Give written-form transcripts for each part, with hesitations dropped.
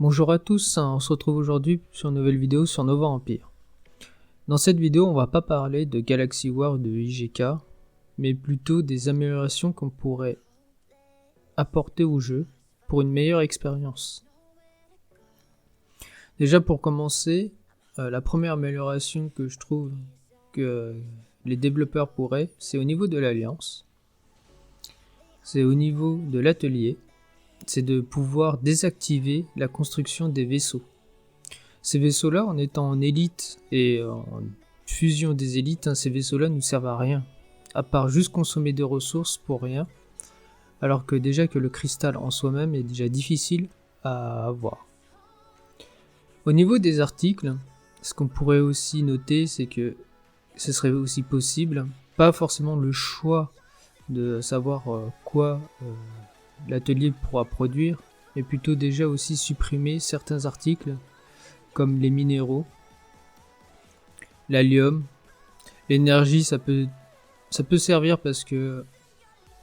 Bonjour à tous, on se retrouve aujourd'hui sur une nouvelle vidéo sur Nova Empire. Dans cette vidéo, on va pas parler de Galaxy War ou de IGK, mais plutôt des améliorations qu'on pourrait apporter au jeu pour une meilleure expérience. Déjà pour commencer, la première amélioration que je trouve que les développeurs pourraient, c'est au niveau de l'Alliance, c'est au niveau de l'atelier, c'est de pouvoir désactiver la construction des vaisseaux. Ces vaisseaux-là, en étant en élite et en fusion des élites, ces vaisseaux-là ne nous servent à rien, à part juste consommer des ressources pour rien, alors que déjà que le cristal en soi-même est déjà difficile à avoir. Au niveau des articles, ce qu'on pourrait aussi noter, c'est que ce serait aussi possible, pas forcément le choix de savoir quoi l'atelier pourra produire, mais plutôt déjà aussi supprimer certains articles comme les minéraux, l'allium, l'énergie. Ça peut servir parce que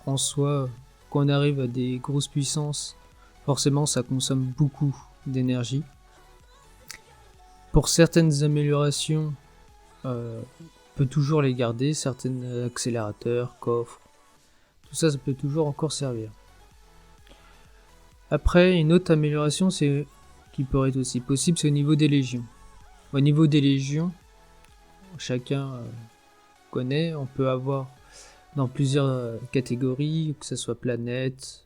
en soi, quand on arrive à des grosses puissances, forcément ça consomme beaucoup d'énergie. Pour certaines améliorations, on peut toujours les garder, certains accélérateurs, coffres, tout ça, ça peut toujours encore servir. Après, une autre amélioration qui pourrait être aussi possible, c'est au niveau des légions. Au niveau des légions, chacun connaît, on peut avoir dans plusieurs catégories, que ce soit planète,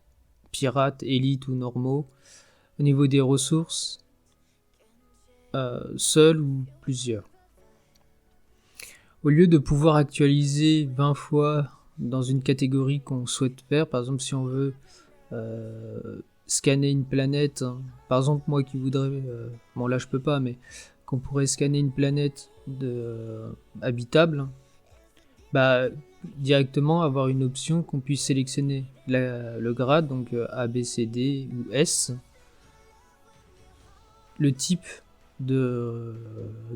pirate, élite ou normaux. Au niveau des ressources, seul ou plusieurs. Au lieu de pouvoir actualiser 20 fois dans une catégorie qu'on souhaite faire, par exemple si on veut scanner une planète, hein. Par exemple moi qui voudrais, bon là je peux pas, mais qu'on pourrait scanner une planète habitable, bah directement avoir une option qu'on puisse sélectionner le grade, donc A, B, C, D ou S, le type de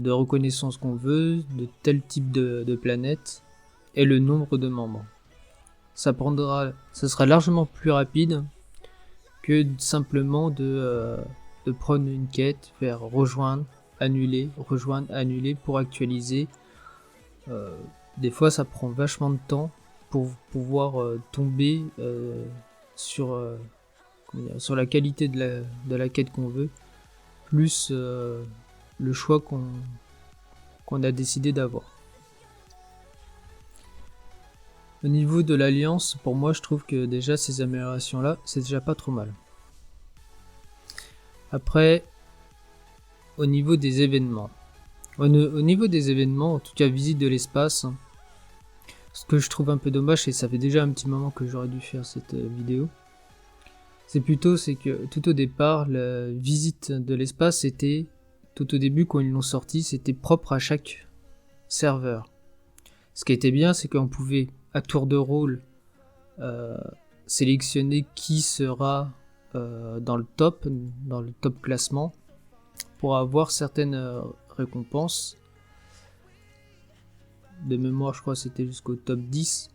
reconnaissance qu'on veut, de tel type de planète, et le nombre de membres. Ça sera largement plus rapide que simplement de prendre une quête, faire rejoindre, annuler pour actualiser. Des fois ça prend vachement de temps pour pouvoir tomber sur la qualité de la quête qu'on veut, plus le choix qu'on a décidé d'avoir. Au niveau de l'alliance, pour moi je trouve que déjà ces améliorations là, c'est déjà pas trop mal. Après, au niveau des événements. Au niveau des événements, en tout cas visite de l'espace, ce que je trouve un peu dommage, et ça fait déjà un petit moment que j'aurais dû faire cette vidéo, c'est que tout au départ, la visite de l'espace, c'était, tout au début quand ils l'ont sorti, c'était propre à chaque serveur. Ce qui était bien, c'est qu'on pouvait, à tour de rôle, sélectionner qui sera dans le top classement, pour avoir certaines récompenses. De mémoire, je crois que c'était jusqu'au top 10,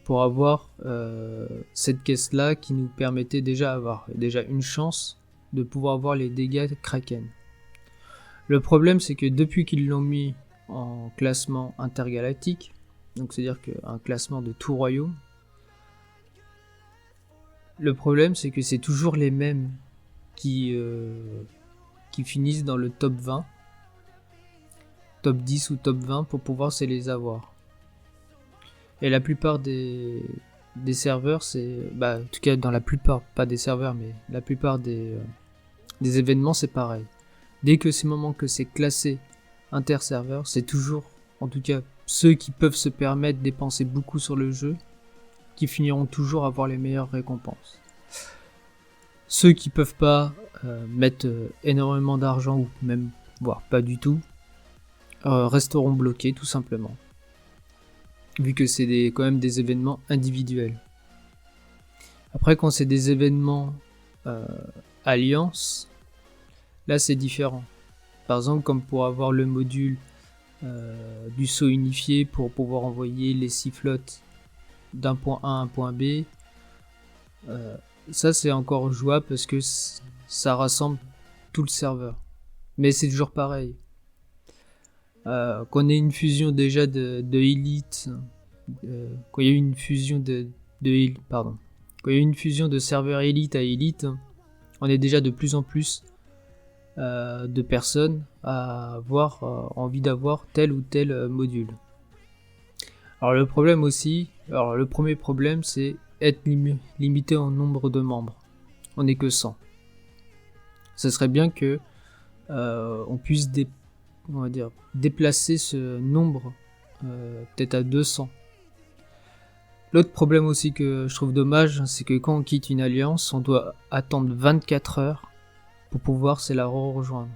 pour avoir cette caisse là qui nous permettait déjà une chance de pouvoir avoir les dégâts Kraken. Le problème, c'est que depuis qu'ils l'ont mis en classement intergalactique, donc c'est à dire qu'un classement de tout royaume, le problème c'est que c'est toujours les mêmes qui finissent dans le top 20, top 10 ou top 20 pour pouvoir se les avoir. Et la plupart des serveurs, en tout cas dans la plupart, pas des serveurs, mais la plupart des événements, c'est pareil. Dès que c'est moment que c'est classé inter-serveur, c'est toujours, en tout cas ceux qui peuvent se permettre de dépenser beaucoup sur le jeu, qui finiront toujours à avoir les meilleures récompenses. Ceux qui peuvent pas mettre énormément d'argent, ou même voire pas du tout, resteront bloqués tout simplement, vu que c'est quand même des événements individuels. Après, quand c'est des événements alliance, là c'est différent. Par exemple, comme pour avoir le module du saut unifié pour pouvoir envoyer les 6 flottes d'un point A à un point B, ça c'est encore jouable parce que ça rassemble tout le serveur. Mais c'est toujours pareil. Qu'on ait une fusion déjà de Elite, quand il y a eu une fusion pardon, quand il y a eu une fusion de serveur Elite à Elite, on est déjà de plus en plus de personnes à avoir envie d'avoir tel ou tel module. Alors le premier problème c'est être limité en nombre de membres. On n'est que 100. Ça serait bien que on puisse déplacer ce nombre peut-être à 200. L'autre problème aussi que je trouve dommage, c'est que quand on quitte une alliance, on doit attendre 24 heures pour pouvoir la rejoindre.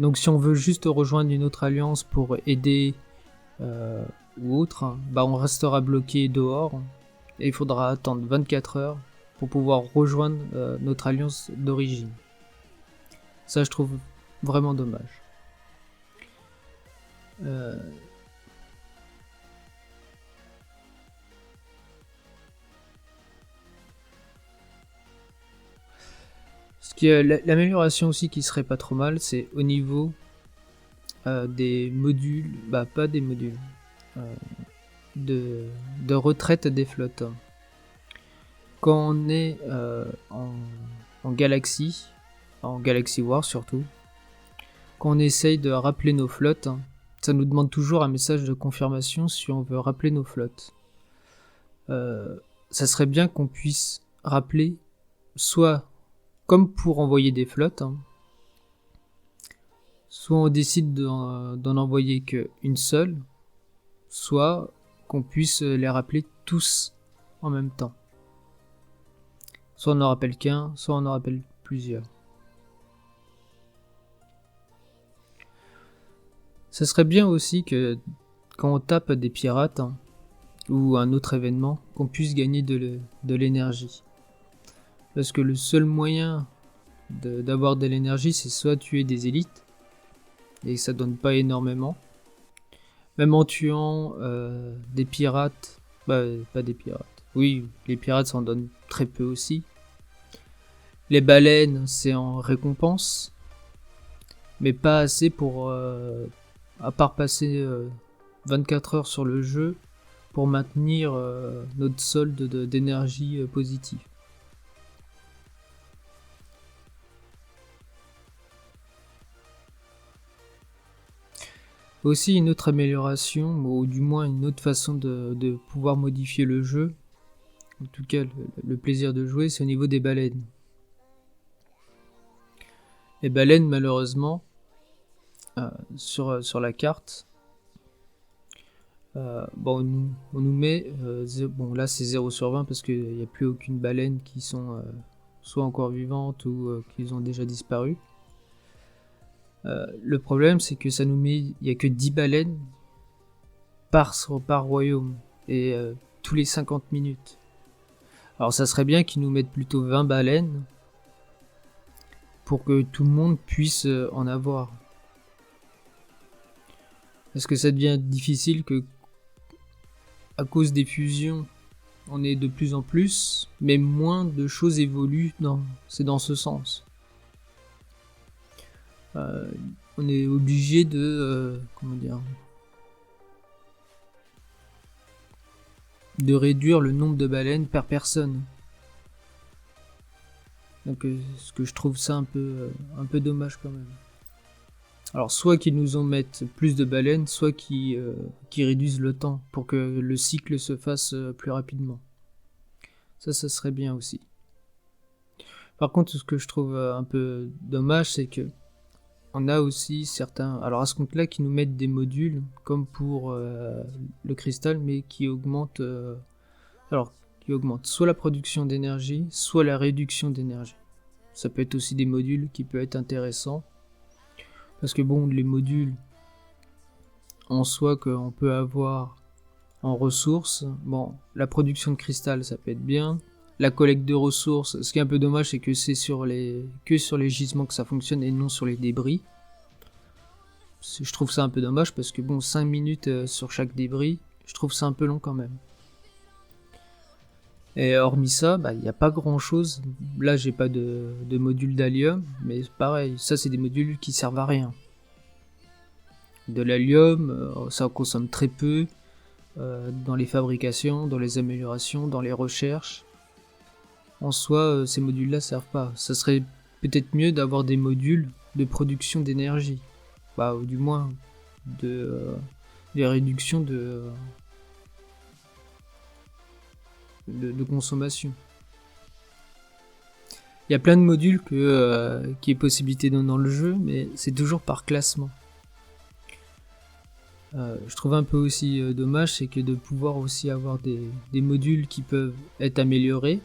Donc si on veut juste rejoindre une autre alliance pour aider ou autre, on restera bloqué dehors et il faudra attendre 24 heures pour pouvoir rejoindre notre alliance d'origine. Ça je trouve vraiment dommage. L'amélioration aussi qui serait pas trop mal, c'est au niveau des modules, pas des modules, de retraite des flottes. Quand on est en Galaxy War surtout, quand on essaye de rappeler nos flottes, ça nous demande toujours un message de confirmation si on veut rappeler nos flottes. Ça serait bien qu'on puisse rappeler soit comme pour envoyer des flottes, soit on décide d'en envoyer qu'une seule, soit qu'on puisse les rappeler tous en même temps. Soit on en rappelle qu'un, soit on en rappelle plusieurs. Ça serait bien aussi que quand on tape des pirates ou un autre événement, qu'on puisse gagner de l'énergie. Parce que le seul moyen d'avoir de l'énergie, c'est soit tuer des élites, et ça donne pas énormément. Même en tuant des pirates, pas des pirates. Oui, les pirates ça en donne très peu aussi. Les baleines, c'est en récompense, mais pas assez pour, à part passer 24 heures sur le jeu, pour maintenir notre solde d'énergie positive. Aussi une autre amélioration, ou du moins une autre façon de pouvoir modifier le jeu, en tout cas le plaisir de jouer, c'est au niveau des baleines. Les baleines malheureusement, sur la carte, on nous met, là c'est 0 sur 20 parce qu'il n'y a plus aucune baleine qui sont soit encore vivantes ou qui ont déjà disparu. Le problème c'est que ça nous met, il n'y a que 10 baleines par royaume et tous les 50 minutes. Alors ça serait bien qu'ils nous mettent plutôt 20 baleines pour que tout le monde puisse en avoir. Parce que ça devient difficile que à cause des fusions on est de plus en plus, mais moins de choses évoluent c'est dans ce sens. On est obligé de de réduire le nombre de baleines par personne. Donc ce que je trouve ça un peu dommage quand même. Alors soit qu'ils nous en mettent plus de baleines, soit qu'ils réduisent le temps pour que le cycle se fasse plus rapidement. Ça serait bien aussi. Par contre, ce que je trouve un peu dommage, c'est que on a aussi certains, alors à ce compte-là, qui nous mettent des modules, comme pour le cristal, mais qui augmentent, soit la production d'énergie, soit la réduction d'énergie. Ça peut être aussi des modules qui peuvent être intéressants, parce que les modules, en soi, qu'on peut avoir en ressources, la production de cristal, ça peut être bien. La collecte de ressources, ce qui est un peu dommage, c'est que c'est sur les gisements que ça fonctionne et non sur les débris. Je trouve ça un peu dommage parce que 5 minutes sur chaque débris, je trouve ça un peu long quand même. Et hormis ça, il n'y a pas grand chose. Là, j'ai pas de module d'allium, mais pareil, ça c'est des modules qui servent à rien. De l'allium, ça consomme très peu dans les fabrications, dans les améliorations, dans les recherches. En soi, ces modules-là servent pas. Ça serait peut-être mieux d'avoir des modules de production d'énergie, ou du moins des réductions de consommation. Il y a plein de modules qui est possibilité dans le jeu, mais c'est toujours par classement. Je trouve un peu aussi dommage, c'est que de pouvoir aussi avoir des modules qui peuvent être améliorés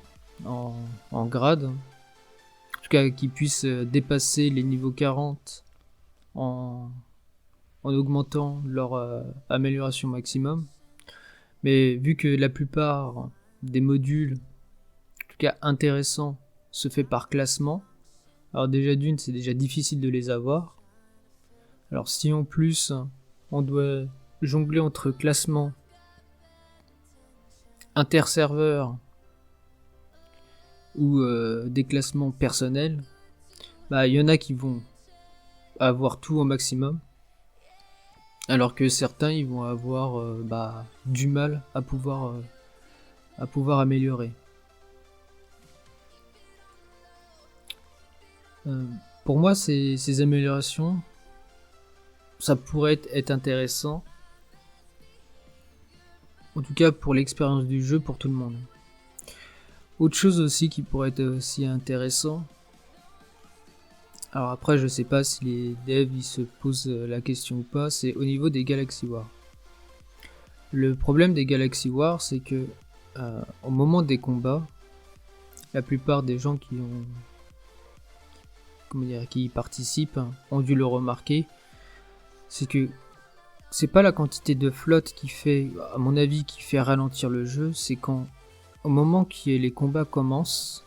en grade, en tout cas qui puissent dépasser les niveaux 40 en augmentant leur amélioration maximum. Mais vu que la plupart des modules, en tout cas intéressants, se fait par classement, alors déjà d'une, c'est déjà difficile de les avoir. Alors si en plus on doit jongler entre classement inter-serveur ou des classements personnels, il y en a qui vont avoir tout au maximum, alors que certains ils vont avoir du mal à pouvoir améliorer. Pour moi, ces améliorations, ça pourrait être intéressant, en tout cas pour l'expérience du jeu pour tout le monde. Autre chose aussi qui pourrait être aussi intéressant, alors après je sais pas si les devs ils se posent la question ou pas, c'est au niveau des Galaxy Wars. Le problème des Galaxy Wars, c'est que au moment des combats, la plupart des gens qui y participent ont dû le remarquer, c'est que c'est pas la quantité de flotte qui fait, à mon avis, qui fait ralentir le jeu, c'est quand, au moment que les combats commencent,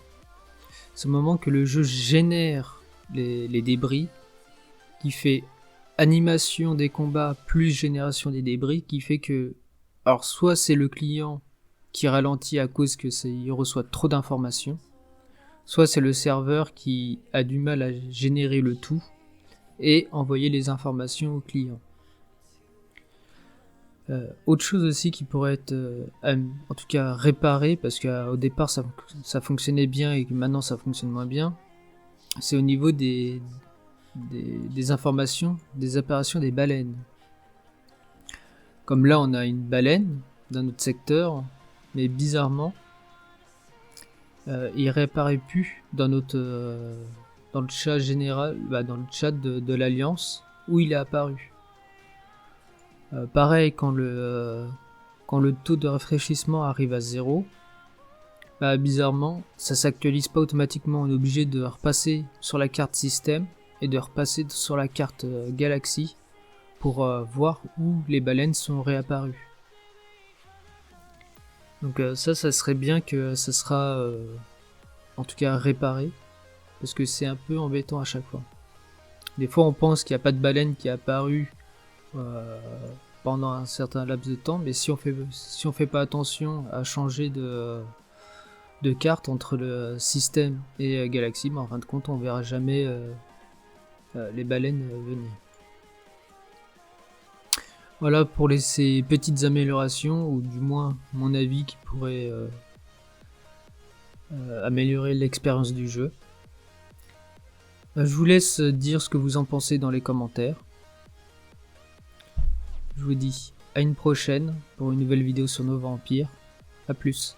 c'est au moment que le jeu génère les débris, qui fait animation des combats plus génération des débris, qui fait que, alors soit c'est le client qui ralentit à cause il reçoit trop d'informations, soit c'est le serveur qui a du mal à générer le tout et envoyer les informations au client. Autre chose aussi qui pourrait être en tout cas réparé, parce qu'au départ ça fonctionnait bien et que maintenant ça fonctionne moins bien, c'est au niveau des informations, des apparitions des baleines. Comme là on a une baleine dans notre secteur, mais bizarrement il réapparaît plus dans notre dans le chat général, dans le chat de l'Alliance où il est apparu. Pareil, quand le taux de rafraîchissement arrive à 0, bizarrement, ça s'actualise pas automatiquement. On est obligé de repasser sur la carte système et de repasser sur la carte galaxie pour voir où les baleines sont réapparues. Donc ça serait bien que ça sera en tout cas réparé, parce que c'est un peu embêtant à chaque fois. Des fois on pense qu'il n'y a pas de baleine qui est apparue pendant un certain laps de temps, mais si on fait pas attention à changer de carte entre le système et Galaxy, en fin de compte on verra jamais les baleines venir. Voilà pour ces petites améliorations, ou du moins mon avis qui pourrait améliorer l'expérience du jeu. Je vous laisse dire ce que vous en pensez dans les commentaires. Je vous dis à une prochaine pour une nouvelle vidéo sur Nova Empire. A plus.